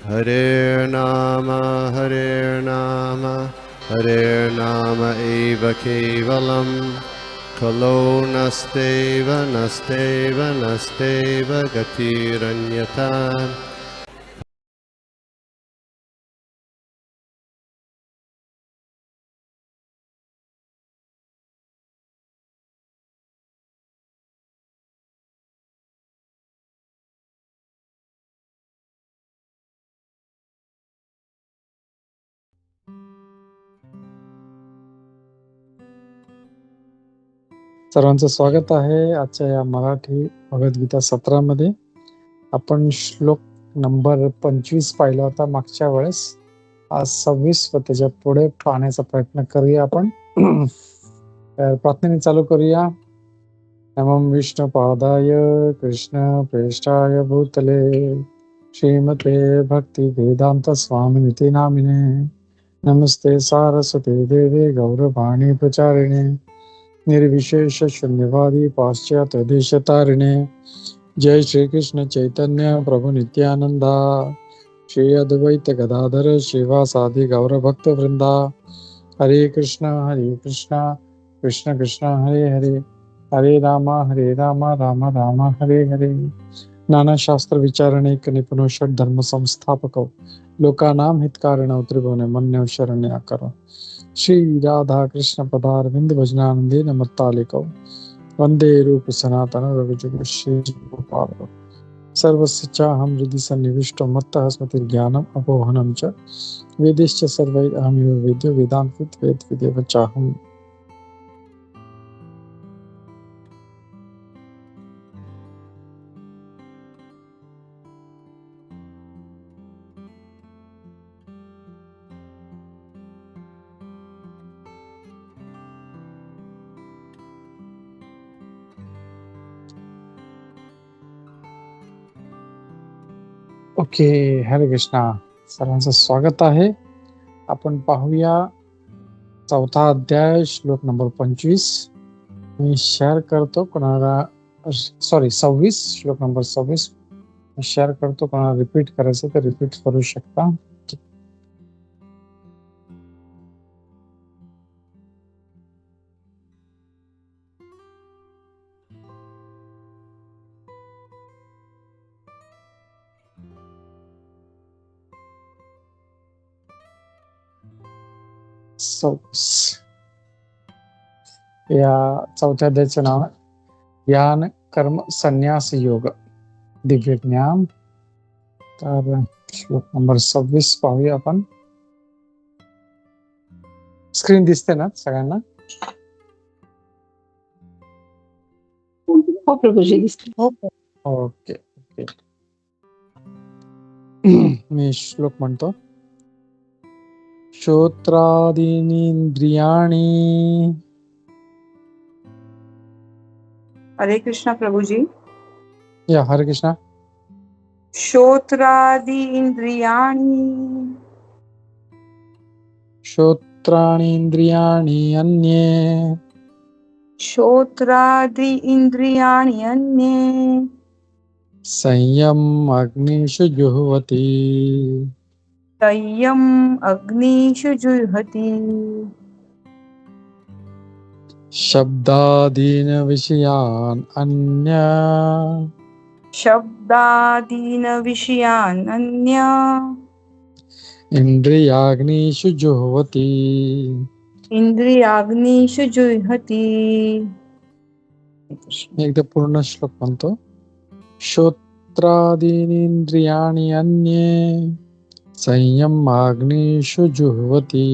Hare Nama Hare Nama eva kevalam Kalo nasteva nasteva nasteva gatiranyata. सर्वांचं स्वागत आहे आजच्या या मराठी भगवद्गीता सत्रामध्ये. आपण श्लोक नंबर 25 पाहिला होता मागच्या वेळेस. आज 26 व त्याच्या पुढे पाहण्याचा प्रयत्न करूया आपण. प्रार्थनेने चालू करूया. नमः विष्णुपादाय कृष्ण प्रेष्ठाय भूतले श्रीमते भक्ती वेदांत स्वामिनिति नामिने नमस्ते सारस्वती देवे गौरवाणी प्रचारिणे निर्विशेष शून्यवादी पाश्चात्य देशतारिणे जय श्री कृष्ण चैतन्य प्रभु नित्यानंदा श्री अद्वैत गदाधर श्रीवासादि गौर भक्त वृंदा. हरे कृष्ण कृष्ण कृष्ण हरे हरे हरे राम राम राम हरे हरे. नाना शास्त्र विचारणेक निपुण षट धर्म संस्थापक लोकानाम हितकारण त्रिभुवन मन्य शरण्य करो. श्री राधा कृष्ण पदारविंद भजनानंदे नमत्तालिकौ वंदे रूप सनातन रघुजुग श्री गोपाल. सर्वस्य चाहं हृदि सन्निविष्टो मत्तः स्मृति ज्ञानम अपोहनम च वेदेश्च सर्वैः अहमेव वेद्यो वेदांत वेद चाहम्. ओके, हरे कृष्णा. सर्वांचं स्वागत आहे. आपण पाहूया 4था अध्याय श्लोक नंबर 25. मी शेअर करतो कोणाला, 26 श्लोक नंबर 26 शेअर करतो. कोणाला रिपीट करायचं तर रिपीट करू शकता. या 4थ्या अध्यायाचं नाव आहे ज्ञान कर्म संन्यास योग दिव्य ज्ञान. तर श्लोक नंबर 26 पाहूया आपण. स्क्रीन दिसते ना सगळ्यांना? हो प्रभूजी दिसते. ओके. मी श्लोक म्हणतो. श्रोत्रादीनि इंद्रियाणि. हरे कृष्णा प्रभूजी. या हरे कृष्णा. श्रोत्रादि इंद्रियाणि. श्रोत्राणि इंद्रियाणि अन्ये. श्रोत्रादि इंद्रियाणि अन्ये. संयम अग्निषु जुह्वति. संयम अग्निषु जुह्वति. शब्दादीन विषयान् अन्य. शब्दादीन विषयान् अन्य. इंद्रियाग्निषु जुह्वति. इंद्रियाग्निषु जुह्वति. एकदा पूर्ण श्लोक म्हणतो. श्रोत्रादीनि इंद्रियाणि अन्ये संयम अग्निषु जुह्वति.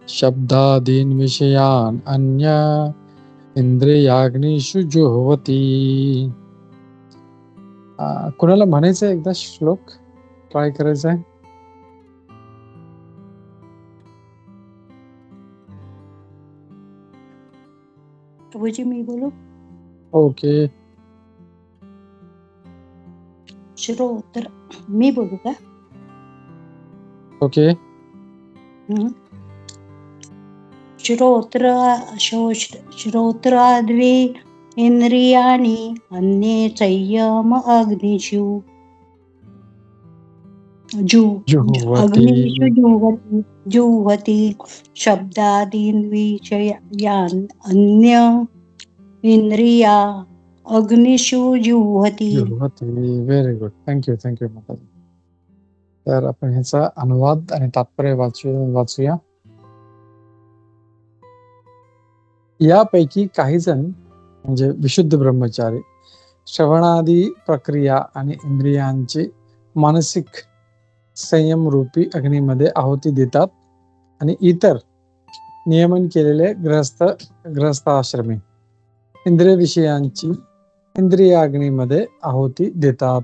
शब्दादीन विषयान् अन्य इंद्रियाग्निषु जुह्वति. कोणाला म्हणायचं एकदा श्लोक ट्राय करायचा आहे? प्रभूजी मी बोलू? ओके. श्रोत्र मी बोलू का? ओके. श्रोत्राद्वी इंद्रियाणि अन्ये संयम अग्निषु. जुह्वति अग्निषु जुह्वति शब्दादीन् विषयान् अन्य इंद्रिया अग्निषु जुह्वति. Very good. थँक्यू माताजी. तर आपण ह्याचा अनुवाद आणि तात्पर्य वाचूया. यापैकी काही जण म्हणजे विशुद्ध ब्रह्मचारी श्रवणादी प्रक्रिया आणि इंद्रियांची मानसिक संयम रूपी अग्नीमध्ये आहुती देतात आणि इतर नियमन केलेले गृहस्थाश्रमी इंद्रिय विषयांची इंद्रिय अग्नीमध्ये आहुती देतात.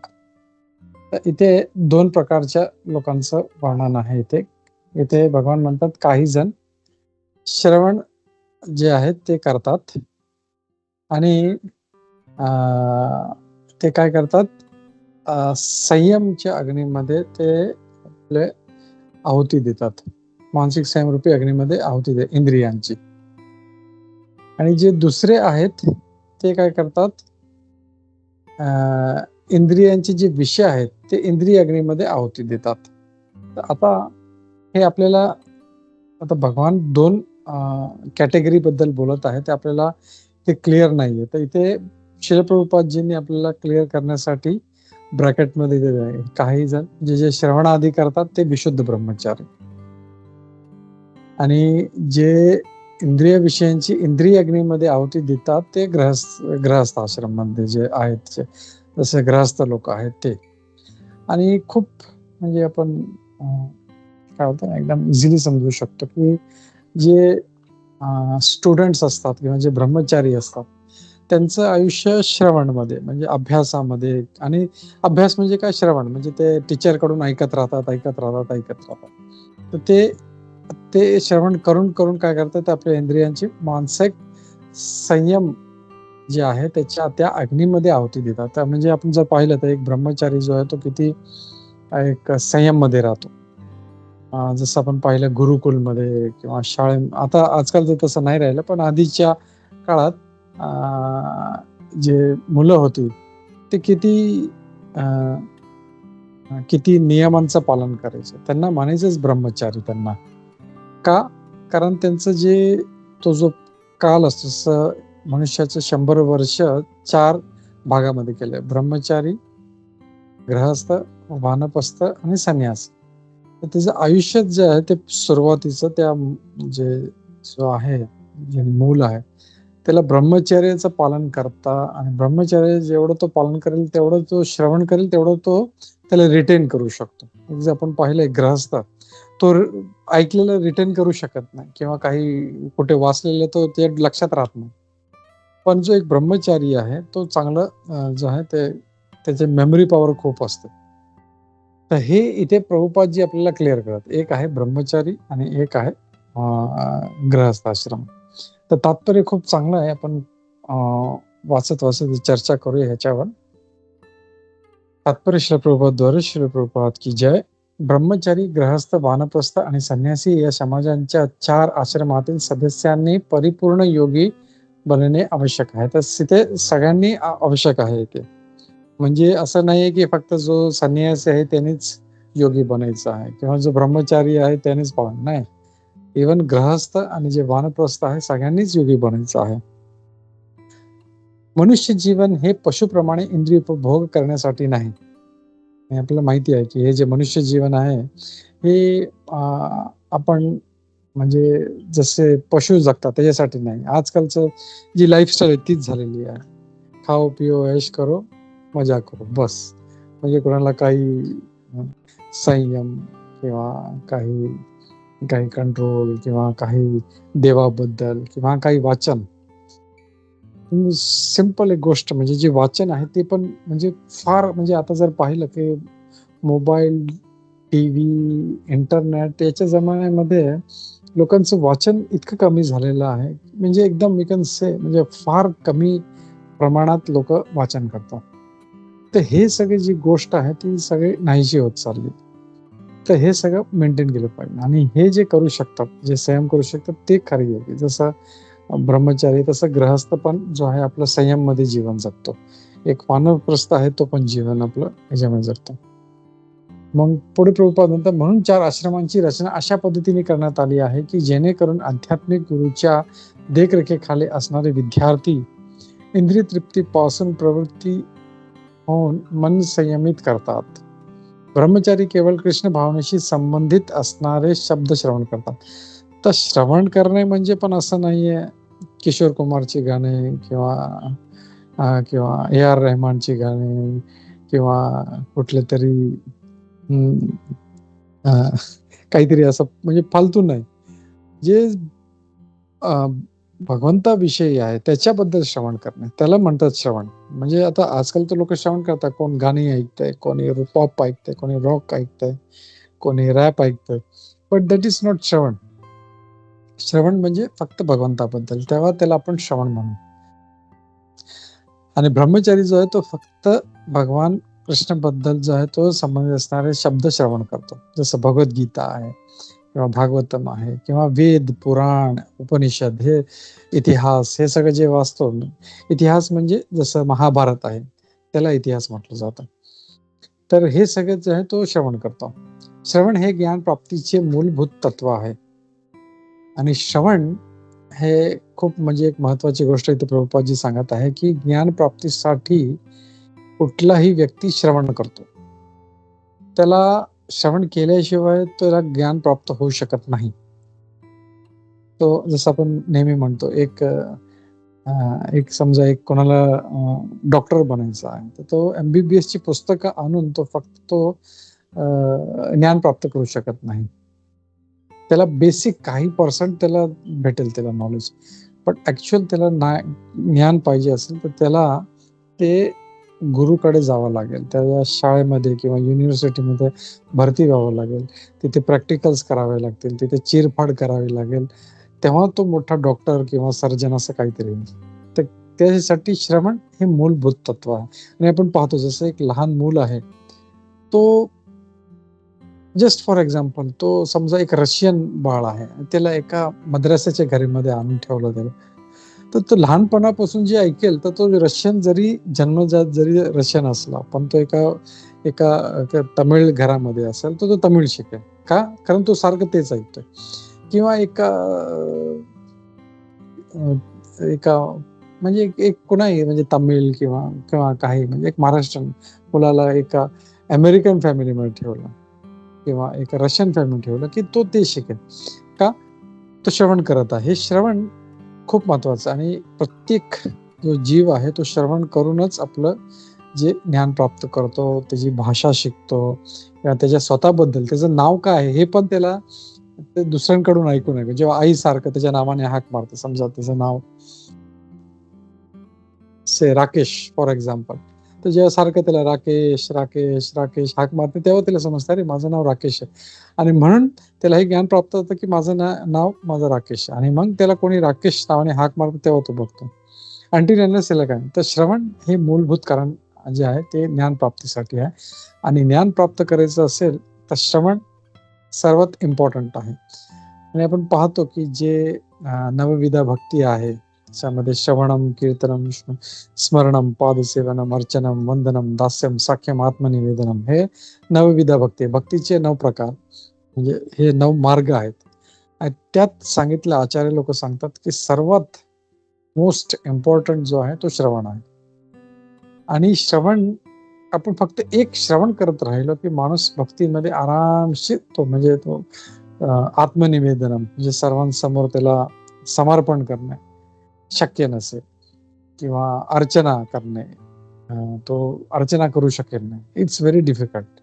तर इथे 2 प्रकारच्या लोकांचं वर्णन आहे. इथे भगवान म्हणतात काही जण श्रवण जे आहेत ते करतात आणि ते काय करतात, संयमच्या अग्नीमध्ये ते आपले आहुती देतात, मानसिक संयमरूपी अग्नीमध्ये आहुती दे इंद्रियांची. आणि जे दुसरे आहेत ते काय करतात, इंद्रियांचे जे विषय आहेत ते इंद्रिय अग्नीमध्ये आहुती देतात. तर आता हे आपल्याला आता भगवान 2 कॅटेगरी बद्दल बोलत आहे, ते आपल्याला ते क्लिअर नाहीये. तर इथे श्रील प्रभुपादजींनी आपल्याला क्लिअर करण्यासाठी ब्रॅकेटमध्ये दिले आहे, काही जण जे श्रवण आदी करतात ते विशुद्ध ब्रह्मचारी आणि जे इंद्रिय विषयांची इंद्रिय अग्नीमध्ये आहुती देतात ते गृहस्थ आश्रम मध्ये जे आहेत, जसे गृहस्थ लोक आहेत ते. आणि खूप म्हणजे आपण काय होतं एकदम इझिली समजू शकतो की जे स्टुडंट्स असतात किंवा जे ब्रह्मचारी असतात त्यांचं आयुष्य श्रवणमध्ये म्हणजे अभ्यासामध्ये, आणि अभ्यास म्हणजे काय, श्रवण म्हणजे ते टीचर कडून ऐकत राहतात. तर ते श्रवण करून काय करतात, आपल्या इंद्रियांची मानसिक संयम जे आहे त्या अग्नीमध्ये आहुती देतात. त्या म्हणजे आपण जर पाहिलं तर एक ब्रह्मचारी जो आहे तो किती एक संयम मध्ये राहतो. जसं आपण पाहिलं गुरुकुलमध्ये किंवा आता आजकाल तर तसं नाही राहिलं, पण आधीच्या काळात जे मुलं होती ते किती नियमांचं पालन करायचे, त्यांना म्हणायचंच ब्रह्मचारी. त्यांना का, कारण त्यांचं तो जो काल असतो, जसं मनुष्याचं 100 वर्ष 4 भागामध्ये केलंय, ब्रह्मचारी, गृहस्थ, वानप्रस्थ आणि संन्यास. तर त्याचं आयुष्य जे आहे ते सुरुवातीचं त्या जो आहे जे मूल आहे त्याला ब्रह्मचर्याचं पालन करता, आणि ब्रह्मचर्य जेवढं तो पालन करेल तेवढं तो श्रवण करेल तेवढं तो त्याला रिटेन करू शकतो. जर आपण पाहिलंय ग्रहस्थ तो ऐकलेलं रिटेन करू शकत नाही किंवा काही कुठे वाचलेलं तो ते लक्षात राहत नाही. पण जो एक ब्रह्मचारी आहे तो चांगलं जो आहे ते त्याचे मेमरी पॉवर खूप असते. तर हे इथे प्रभुपादजी आपल्याला क्लिअर करतात, एक आहे ब्रह्मचारी आणि एक आहे गृहस्थाश्रम. तर तात्पर्य खूप चांगलं आहे, आपण वाचत चर्चा करूया ह्याच्यावर. तात्पर्य श्री प्रभुपादद्वारे श्री प्रभुपाद की जय. ब्रह्मचारी, गृहस्थ, वानप्रस्थ आणि संन्यासी या समाजांच्या 4 आश्रमातील सदस्यांनी परिपूर्ण योगी बनणे आवश्यक आहे. तर तिथे सगळ्यांनी आवश्यक आहे इथे. म्हणजे असं नाहीये की फक्त जो संन्यासी आहे त्यानेच योगी बनायचं आहे किंवा जो ब्रह्मचारी आहे त्यानेच पालन, नाही. इव्हन गृहस्थ आणि जे वानप्रस्थ आहे सगळ्यांनीच योगी बनायचं आहे. मनुष्य जीवन हे पशुप्रमाणे इंद्रिय उपभोग करण्यासाठी नाही. आपल्याला माहिती आहे की हे जे मनुष्य जीवन आहे हे आपण म्हणजे जसे पशु जगतात त्याच्यासाठी नाही. आजकालचं जी लाईफस्टाईल आहे तीच झालेली आहे, खाओ पिओ ऐश करो मजा करो बस. म्हणजे कोणाला काही संयम किंवा काही कंट्रोल किंवा काही देवाबद्दल किंवा काही वाचन. सिंपल एक गोष्ट म्हणजे जे वाचन आहे ते पण म्हणजे फार म्हणजे आता जर पाहिलं की मोबाईल, टीव्ही, इंटरनेट याच्या जमान्यामध्ये लोकांचं वाचन इतकं कमी झालेलं आहे, म्हणजे एकदम वी कॅन से म्हणजे फार कमी प्रमाणात लोक वाचन करतात. तर हे सगळे जी गोष्ट आहे ती सगळी नाहीशी होत चालली. तर हे सगळं मेंटेन केलं पाहिजे. आणि हे जे करू शकतात, जे संयम करू शकतात ते खरे योगी. जसं ब्रह्मचारी तसं गृहस्थ पण जो आहे आपलं संयम मध्ये जीवन जगतो. एक वानप्रस्थ आहे तो पण जीवन आपलं ह्याच्यामध्ये जगतो. मग पुढे प्रभुपाद म्हणतात, म्हणून 4 आश्रमांची रचना अशा पद्धतीने करण्यात आली आहे की जेणेकरून आध्यात्मिक गुरुच्या देखरेखीखाली असणारे विद्यार्थी इंद्रिय तृप्तीपासून प्रवृत्ती होऊन मन संयमित करतात. ब्रह्मचारी केवळ कृष्ण भावनेशी संबंधित असणारे शब्द श्रवण करतात. तर श्रवण करणे म्हणजे पण असं नाहीये किशोर कुमारची गाणे किंवा ए आर रहमानची गाणे किंवा कुठले तरी काहीतरी असं म्हणजे फालतू नाही. जे भगवंताविषयी आहे त्याच्याबद्दल श्रवण करणे, त्याला म्हणतात श्रवण. म्हणजे आता आजकाल तर लोक श्रवण करतात, कोण गाणी ऐकतंय, कोणी पॉप ऐकतंय, कोणी रॉक ऐकतंय, कोणी रॅप ऐकतंय, but that is not shravan. श्रवण म्हणजे फक्त भगवंताबद्दल, तेव्हा त्याला आपण श्रवण म्हणू. आणि ब्रह्मचारी जो आहे तो फक्त भगवान कृष्णाबद्दल जो आहे तो संबंधित असणारे शब्द श्रवण करतो, जसं भगवद्गीता आहे किंवा भागवतम आहे किंवा वेद, पुराण, उपनिषद, हे इतिहास, हे सगळं जे वाचतो. इतिहास म्हणजे जसं महाभारत आहे त्याला इतिहास म्हटलं जातं. तर हे सगळं जे आहे तो श्रवण करतो. श्रवण हे ज्ञान प्राप्तीचे मूलभूत तत्व आहे. आणि श्रवण हे खूप म्हणजे एक महत्वाची गोष्ट इथे प्रभुपादजी सांगत आहे की ज्ञान प्राप्तीसाठी कुठलाही व्यक्ती श्रवण करतो, त्याला श्रवण केल्याशिवाय त्याला ज्ञान प्राप्त होऊ शकत नाही. तो जसं आपण नेहमी म्हणतो, एक समजा एक कोणाला डॉक्टर बनायचं आहे तर तो MBBS ची पुस्तकं आणून तो फक्त तो ज्ञान प्राप्त करू शकत नाही. त्याला बेसिक काही पर्सेंट त्याला भेटेल त्याला नॉलेज, पण ऍक्च्युअल त्याला ज्ञान पाहिजे असेल तर त्याला ते गुरुकडे जावं लागेल, त्या शाळेमध्ये किंवा युनिव्हर्सिटीमध्ये भरती व्हावं लागेल, तिथे प्रॅक्टिकल्स करावे लागतील, तिथे चिरफाड करावी लागेल, तेव्हा तो मोठा डॉक्टर किंवा सर्जन असं काहीतरी होईल. तर त्यासाठी श्रवण हे मूलभूत तत्व आहे. आणि आपण पाहतो जसं एक लहान मूल आहे, तो जस्ट फॉर एक्झाम्पल, तो समजा एक रशियन बाळ आहे, त्याला एका मद्रासाच्या घरामध्ये आणून ठेवलं त्याला, तर तो लहानपणापासून जे ऐकेल तर तो रशियन जरी जन्मजात जरी रशियन असला, पण तो एका तमिळ घरामध्ये असेल तर तो तमिळ शिकेल. का? कारण तो सारखं तेच ऐकतोय. किंवा एका म्हणजे एक कोणाही म्हणजे तमिळ किंवा काही म्हणजे एक महाराष्ट्रीयन मुलाला एका अमेरिकन फॅमिलीमध्ये ठेवलं किंवा एका रशियन फॅमिली ठेवलं की तो ते शिकेल. का? तो श्रवण करत आहे. हे श्रवण खूप महत्वाचं. आणि प्रत्येक जो जीव आहे तो श्रवण करूनच आपलं जे ज्ञान प्राप्त करतो, त्याची भाषा शिकतो किंवा त्याच्या स्वतःबद्दल त्याचं नाव काय आहे हे पण त्याला ते दुसऱ्यांकडून ऐकू नये. जेव्हा आई सारखं त्याच्या नावाने हाक मारते, समजा त्याचं नाव राकेश फॉर एक्झाम्पल, तर जेव्हा सारखं त्याला राकेश राकेश राकेश हाक मारते तेव्हा त्याला समजतं अरे माझं नाव राकेश आहे. आणि म्हणून त्याला हे ज्ञान प्राप्त होतं की माझं नाव माझं राकेश. आणि मग त्याला कोणी राकेश नावाने हाक मारतो तेव्हा तो बघतो. त्याला काय. तर श्रवण हे मूलभूत कारण जे आहे ते ज्ञान प्राप्तीसाठी आहे. आणि ज्ञान प्राप्त करायचं असेल तर श्रवण सर्वात इम्पॉर्टंट आहे. आणि आपण पाहतो की जे नवविधा भक्ती आहे त्याच्यामध्ये श्रवणम, कीर्तनम, स्मरणम, पादसेवनम, अर्चनम, वंदनम, दास्यम, साख्यम, आत्मनिवेदनम, हे नवविधा भक्ती. भक्तीचे 9 प्रकार म्हणजे हे 9 मार्ग आहेत. आणि त्यात सांगितलं, आचार्य लोक सांगतात की सर्वात मोस्ट इम्पॉर्टंट जो आहे तो श्रवण आहे. आणि श्रवण आपण फक्त एक श्रवण करत राहिलो की माणूस भक्तीमध्ये आरामशीर तो म्हणजे तो आत्मनिवेदनम म्हणजे सर्वांसमोर त्याला समर्पण करणे शक्य नसेल किंवा अर्चना करणे तो अर्चना करू शकेल नाही. It's very difficult.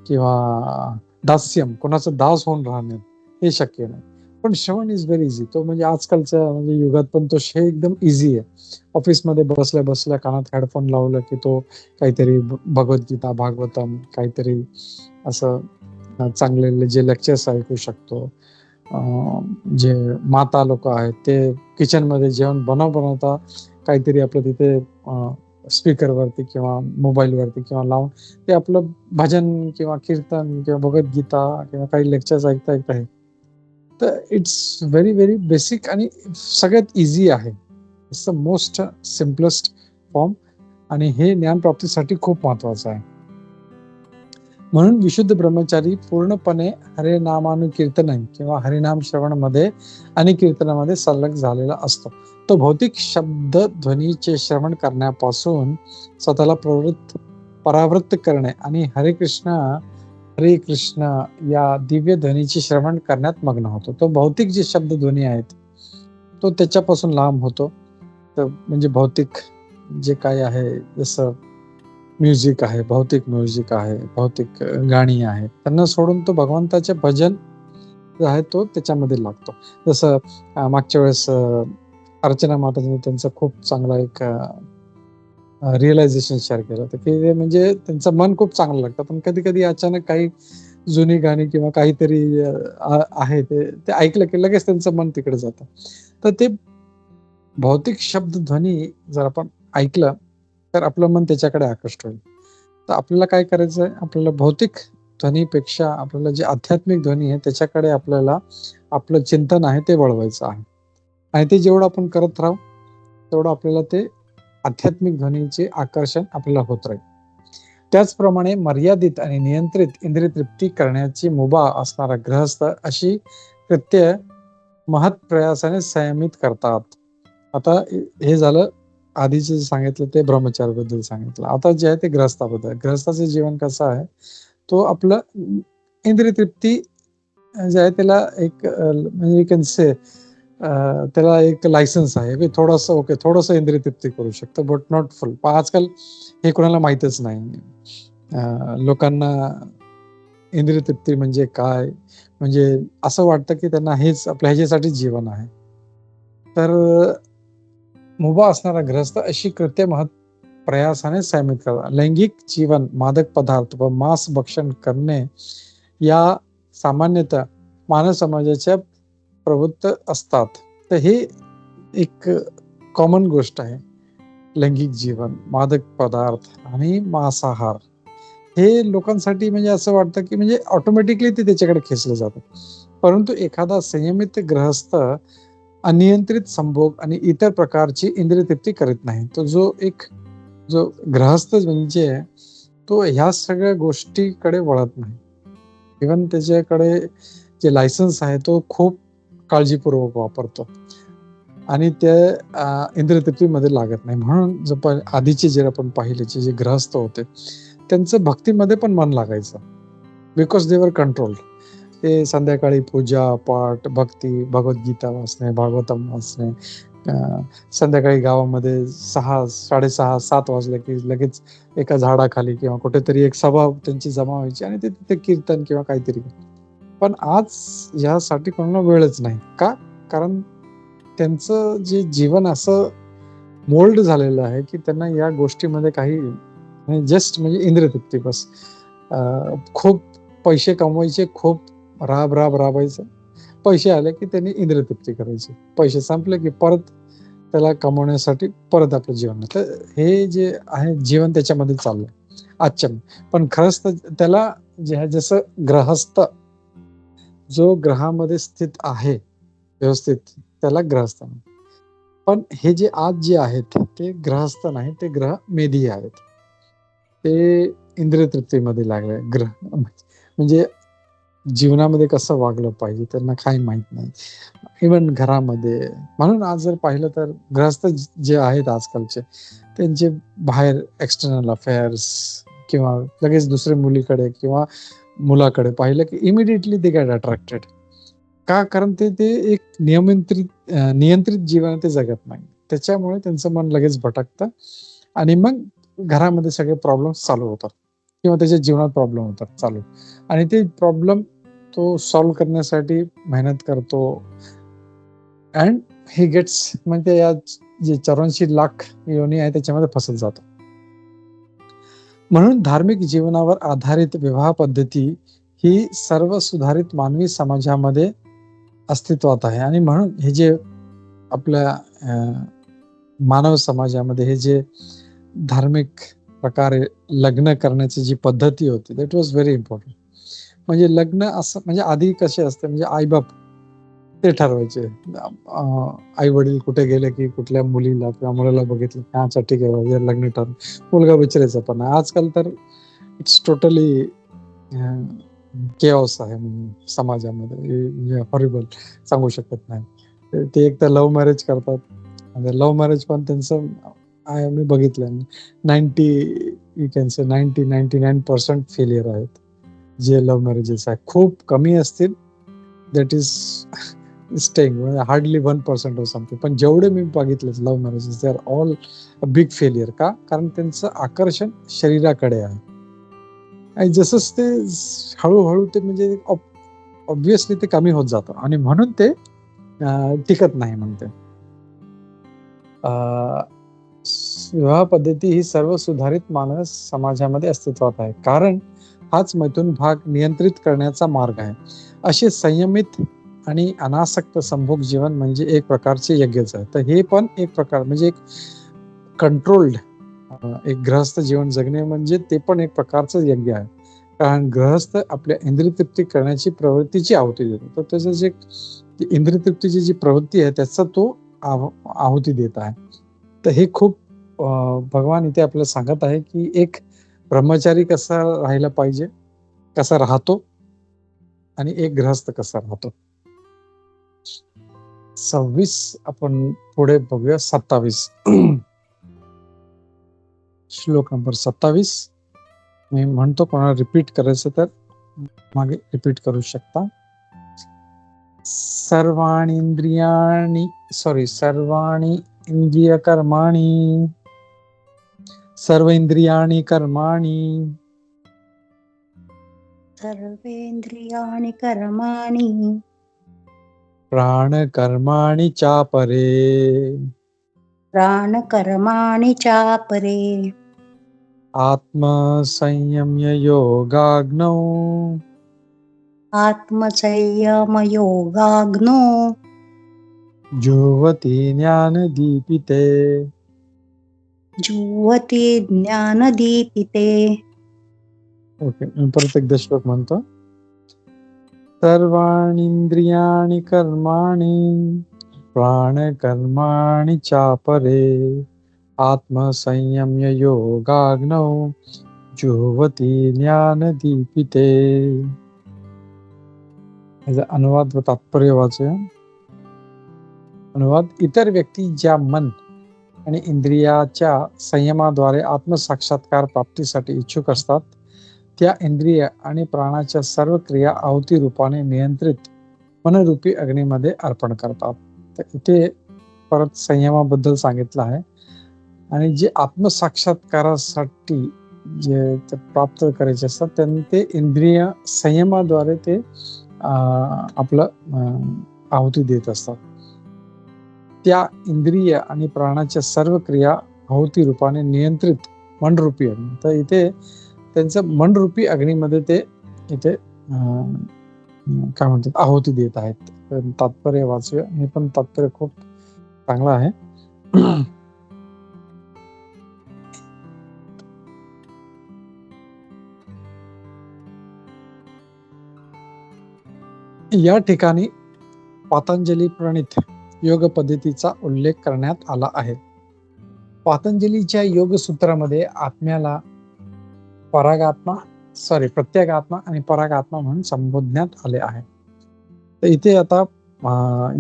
किंवा दास्यम कोणाचं दास होऊन राहणे हे शक्य नाही. पण श्रवण इज व्हेरी इझी. तो म्हणजे आजकालच्या म्हणजे युगात पण तो एकदम इझी आहे. ऑफिसमध्ये बसल्या बसल्या कानात हेडफोन लावलं की तो काहीतरी भगवद्गीता, भागवतम, काहीतरी असं चांगले जे लेक्चर्स ऐकू शकतो. जे माता लोक आहेत ते किचन मध्ये जेवण बनवता काहीतरी आपलं तिथे स्पीकरवरती किंवा मोबाईलवरती किंवा लावून ते आपलं भजन किंवा कीर्तन किंवा भगवद्गीता किंवा काही लेक्चर्स ऐकता आहे. तर इट्स व्हेरी व्हेरी बेसिक आणि सगळ्यात इझी आहे. It's the most simplest form. आणि हे ज्ञान प्राप्तीसाठी खूप महत्वाचं आहे. म्हणून विशुद्ध ब्रह्मचारी पूर्णपणे हरिनामानुकीर्तन किंवा हरिनाम श्रवणमध्ये आणि कीर्तनामध्ये संलग्न झालेला असतो. तो भौतिक शब्द ध्वनीचे श्रवण करण्यापासून स्वतःला परावृत्त करणे आणि हरे कृष्ण या दिव्य ध्वनीचे श्रवण करण्यात मग्न होतो. तो भौतिक जे शब्द ध्वनी आहेत तो त्याच्यापासून लांब होतो. तर म्हणजे भौतिक जे काय आहे, जसं म्युझिक आहे, भौतिक म्युझिक आहे, भौतिक गाणी आहेत, त्यांना सोडून तो भगवंताचे भजन जो आहे तो त्याच्यामध्ये लागतो. जसं मागच्या वेळेस अर्चना माताजीने त्यांचा खूप चांगला एक रिअलायझेशन शेअर केलं होतं की म्हणजे त्यांचं मन खूप चांगलं लागतं, पण कधी कधी अचानक काही जुनी गाणी किंवा काहीतरी आहे ते ऐकलं की लगेच त्यांचं मन तिकडे जातं. तर ते भौतिक शब्द ध्वनी जर आपण ऐकलं तर आपलं मन त्याच्याकडे आकृष्ट होईल. तर आपल्याला काय करायचं आहे, आपल्याला भौतिक ध्वनीपेक्षा आपल्याला जे आध्यात्मिक ध्वनी आहे त्याच्याकडे आपल्याला आपलं चिंतन आहे ते वळवायचं आहे. आणि ते जेवढं आपण करत राहू तेवढं आपल्याला ते आध्यात्मिक ध्वनीचे आकर्षण आपल्याला होत राहील. त्याचप्रमाणे मर्यादित आणि नियंत्रित इंद्रिय तृप्ती करण्याची मुभा असणारा गृहस्थ अशी कृत्य महत् प्रयासाने संयमित करतात. आता हे झालं आधीचे जे सांगितलं ते ब्रह्मचार्याबद्दल सांगितलं. आता जे आहे ते गृहस्थाबद्दल. गृहस्थाचं जीवन कसं आहे, तो आपलं इंद्रिय तृप्ती जे आहे त्याला एक म्हणजे यू कॅन से त्याला एक लायसन्स आहे की थोडंसं इंद्रिय तृप्ती करू शकतो, बट नॉट फुल. पण आजकाल हे कोणाला माहीतच नाही. लोकांना इंद्रिय तृप्ती म्हणजे काय, म्हणजे असं वाटतं की त्यांना हेच आपल्या ह्याच्यासाठी जीवन आहे. तर मुभा असणारा गृहस्थ अशी कृत्य महत् प्रयासाने संयमित करतात. लैंगिक जीवन, मादक पदार्थ व मांस भक्षण करणे या सामान्यतः मानव समाजाच्या प्रवृत्त असतात. तर हे एक कॉमन गोष्ट आहे. लैंगिक जीवन, मादक पदार्थ आणि मांसाहार हे लोकांसाठी म्हणजे असं वाटतं की म्हणजे ऑटोमॅटिकली ते त्याच्याकडे खेचलं जातं. परंतु एखादा संयमित गृहस्थ अनियंत्रित संभोग आणि इतर प्रकारची इंद्रिय तृप्ती करीत नाही. तो जो गृहस्थ म्हणजे तो ह्या सगळ्या गोष्टीकडे वळत नाही. इव्हन त्याच्याकडे जे लायसन्स आहे तो खूप काळजीपूर्वक वापरतो आणि ते इंद्रिय तृप्तीमध्ये लागत नाही. म्हणून आधीचे जे आपण पाहिले जे गृहस्थ होते त्यांचं भक्तीमध्ये पण मन लागायचं, बिकॉज दे वर कंट्रोल्ड. ते संध्याकाळी पूजा पाठ, भक्ती, भगवद्गीता वाचणे, भागवतम वाचणे, संध्याकाळी गावामध्ये 6:30 7 वाजले की लगेच एका झाडाखाली किंवा कुठेतरी एक सभा त्यांची जमा व्हायची आणि ते तिथे कीर्तन किंवा काहीतरी. पण आज यासाठी कोणाला वेळच नाही. का? कारण त्यांचं जे जीवन असं मोल्ड झालेलं आहे की त्यांना या गोष्टीमध्ये काही जस्ट म्हणजे इंद्रिय तृप्ती बस. खूप पैसे कमवायचे, खूप राबायचं, पैसे आले की त्यांनी इंद्रिय तृप्ती करायची, पैसे संपले की परत त्याला कमवण्यासाठी परत आपलं जीवन. तर हे जे आहे जीवन त्याच्यामध्ये चाललंय आजच्या. पण खरंच तर त्याला जे आहे जसं गृहस्थ जो ग्रहामध्ये स्थित आहे व्यवस्थित त्याला गृहस्थ. पण हे जे आज जे आहेत ते गृहस्थ नाही, ते ग्रह मेधी आहेत. ते इंद्रिय तृप्तीमध्ये लागले. ग्रह म्हणजे जीवनामध्ये कसं वागलं पाहिजे त्यांना काही माहित नाही, इव्हन घरामध्ये. म्हणून आज जर पाहिलं तर गृहस्थ जे आहेत आजकालचे त्यांचे बाहेर एक्सटर्नल अफेअर्स किंवा लगेच दुसऱ्या मुलीकडे किंवा मुलाकडे पाहिलं की इमिडिएटली ते गेट अट्रॅक्टेड. का? कारण ते एक नियंत्रित जीवन ते जगत नाही. त्याच्यामुळे त्यांचं मन लगेच भटकतं आणि मग घरामध्ये सगळे प्रॉब्लेम्स चालू होतात किंवा त्याच्या जीवनात प्रॉब्लेम होतात चालू. आणि ते प्रॉब्लेम तो सॉल्व्ह करण्यासाठी मेहनत करतो अँड ही गेट्स म्हणजे या जे 84 लाख योनी आहे त्याच्यामध्ये फसत जातो. म्हणून धार्मिक जीवनावर आधारित विवाह पद्धती ही सर्व सुधारित मानवी समाजामध्ये अस्तित्वात आहे. आणि म्हणून हे जे आपल्या मानव समाजामध्ये हे जे धार्मिक प्रकारे लग्न करण्याची जी पद्धती होती दॅट वॉज व्हेरी इम्पॉर्टंट. म्हणजे लग्न असं म्हणजे आधी कसे असते म्हणजे आईबाप ते ठरवायचे. आई वडील कुठे गेले की कुठल्या मुलीला किंवा मुलाला बघितलं की अच्छा ठीक आहे लग्न ठरवलं, मुलगा विचारायचा. पण आजकाल तर इट्स टोटली केऑस आहे समाजामध्ये, हॉरिबल, सांगू शकत नाही. ते एक तर लव्ह मॅरेज करतात, आणि लव्ह मॅरेज पण त्यांचं मी बघितलं यू कॅन से 99% फेलियर आहेत. जे लव्ह मॅरेजेस आहे खूप कमी असतील, that is staying, hardly 1% or something. पण जेवढे मी बघितले love marriages, they are all big failure. का? कारण त्यांचं आकर्षण शरीराकडे आहे, आणि जसंच ते हळूहळू ते म्हणजे ऑब्विसली ते कमी होत जातं, आणि म्हणून ते टिकत नाही म्हणते. विवाह पद्धती ही सर्व सुधारित मानस समाजामध्ये अस्तित्वात आहे, कारण हाच मैथून भाग नियंत्रित करण्याचा मार्ग आहे. असे संयमित आणि अनासक्त संभोग जीवन म्हणजे एक प्रकारचे यज्ञच आहे. तर हे पण एक प्रकार म्हणजे एक कंट्रोल्ड एक गृहस्थ जीवन जगणे म्हणजे ते पण एक प्रकारचं यज्ञ आहे. कारण गृहस्थ आपल्या इंद्रिय तृप्ती करण्याची प्रवृत्तीची आहुती देतो. तर त्याचं जे इंद्रिय तृप्तीची जी प्रवृत्ती आहे त्याचा तो आहुती देत आहे. तर हे खूप भगवान इथे आपल्याला सांगत आहे की एक ब्रह्मचारी कसा राहायला पाहिजे, कसा राहतो, आणि एक गृहस्थ कसा राहतो. 26 आपण पुढे बघूया. 27 श्लोक नंबर 27. मी म्हणतो, कोणाला रिपीट करायचं तर मागे रिपीट करू शकता. सर्वाणि इंद्रिय कर्माणि, सर्व इंद्रियाणि कर्माणि, सर्वेंद्रियाणि कर्माणि, प्राण कर्माणि चापरे, प्राणकर्माणि चापरे, आत्मसंयम्य योगाग्नौ, आत्मसंयमयोगाग्नो, जुह्वति ज्ञानदीपिते. जुह्वति ज्ञानदीपिते. ओके, मी परत एकदा श्लोक म्हणतो. सर्वाणींद्रियाणि कर्माणि, प्राणकर्माणि चापरे, आत्मसंयम्य योगाग्नौ, जुह्वति ज्ञानदीपिते. याचा अनुवाद व तात्पर्य वाचूया. अनुवाद: इतर व्यक्ती ज्या मन आणि इंद्रियाच्या संयमाद्वारे आत्मसाक्षात्कार प्राप्तीसाठी इच्छुक असतात, त्या इंद्रिय आणि प्राणाच्या सर्व क्रिया आहुती रूपाने नियंत्रित मनरूपी अग्नीमध्ये अर्पण करतात. तर इथे परत संयमाबद्दल सांगितलं आहे, आणि जे आत्मसाक्षात्कारासाठी जे प्राप्त करायचे असतात त्यांनी ते इंद्रिय संयमाद्वारे ते आपलं आहुती देत असतात. त्या इंद्रिय आणि प्राणाच्या सर्व क्रिया आहुती रूपाने नियंत्रित मनरूपी अग्नी. तर इथे त्यांचं मनरूपी अग्नीमध्ये ते इथे काय म्हणतात आहुती देत आहेत. तात्पर्य वाचूया. हे पण तात्पर्य खूप चांगलं आहे. या ठिकाणी पतंजली प्रणीत योग पद्धतीचा उल्लेख करण्यात आला आहे. पतंजलीच्या योग सूत्रामध्ये आत्म्याला प्रत्येगात्मा आणि परागात्मा म्हणून संबोधण्यात आले आहे. तर इथे आता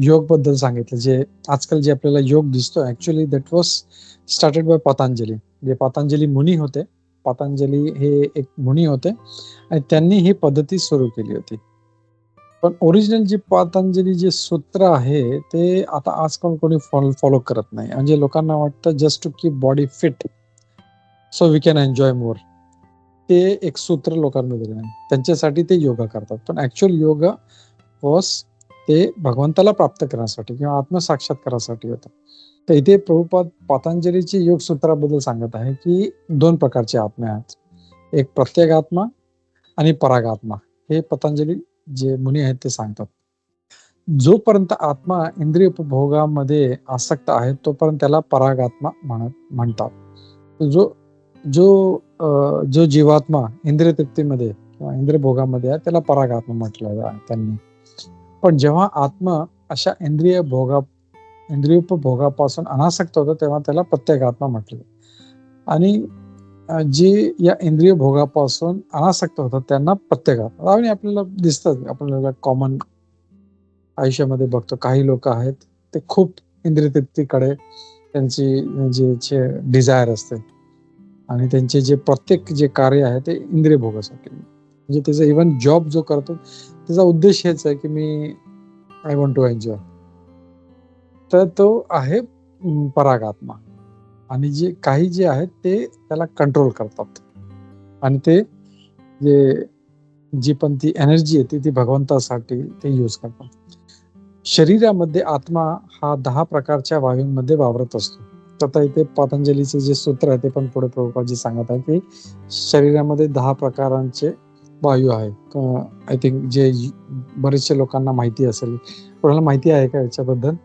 योग बद्दल सांगितलं. जे आजकाल जे आपल्याला योग दिसतो, actually that was started by Patanjali. जे पतंजली मुनी होते, पतंजली हे एक मुनी होते, आणि त्यांनी ही पद्धती सुरू केली होती. पण ओरिजिनल जे पतंजली जे सूत्र आहे ते आता आजकाल कोणी फॉलो करत नाही. म्हणजे लोकांना वाटतं just to keep body fit so we can enjoy more. ते एक सूत्र लोकांना दिलं नाही, त्यांच्यासाठी ते योगा करतात. पण ऍक्च्युअल योगा वॉज ते भगवंताला प्राप्त करण्यासाठी किंवा आत्मसाक्षात्कारासाठी होतं. तर इथे प्रभुपाद पतंजलीची योग सूत्राबद्दल सांगत आहे की 2 प्रकारचे आत्मे आहेत. एक प्रत्येगात्मा आणि परागात्मा. हे पतंजली जे मुनी आहेत ते सांगतात. जोपर्यंत आत्मा इंद्रिय उपभोगामध्ये आसक्त आहे तोपर्यंत त्याला परागात्मा म्हणतात. जो जीवात्मा इंद्रिय तृप्तीमध्ये किंवा इंद्रिय भोगामध्ये आहे त्याला परागात्मा म्हटलं आहे त्यांनी. पण जेव्हा आत्मा अशा इंद्रिय उपभोगापासून अनासक्त होतो तेव्हा त्याला प्रत्येगात्मा म्हटलं. आणि जी या इंद्रिय भोगापासून अनासक्त होतात त्यांना प्रत्येकात आणि आपल्याला दिसतात, आपल्याला कॉमन आयुष्यामध्ये बघतो काही लोक आहेत ते खूप इंद्रिय तृप्तीकडे त्यांची जे डिझायर असते आणि त्यांचे जे प्रत्येक जे कार्य आहे ते इंद्रिय भोगासाठी, म्हणजे त्याचा इव्हन जॉब जो करतो त्याचा उद्देश हेच आहे की मी आय वॉन्ट टू एन्जॉय. तर तो आहे परागात्मा. आणि जे काही जे आहेत ते त्याला कंट्रोल करतात आणि ते जी पण ती एनर्जी आहे ती भगवंतासाठी ते यूज करतात. शरीरामध्ये आत्मा हा 10 प्रकारच्या वायूंमध्ये वावरत असतो. तर आता इथे पतंजलीचे जे सूत्र आहे ते पण पुढे प्रभुपादजी सांगत आहे की शरीरामध्ये 10 प्रकारांचे वायू आहेत. आय थिंक जे बरेचशे लोकांना माहिती असेल. कोणाला माहिती आहे का याच्याबद्दल?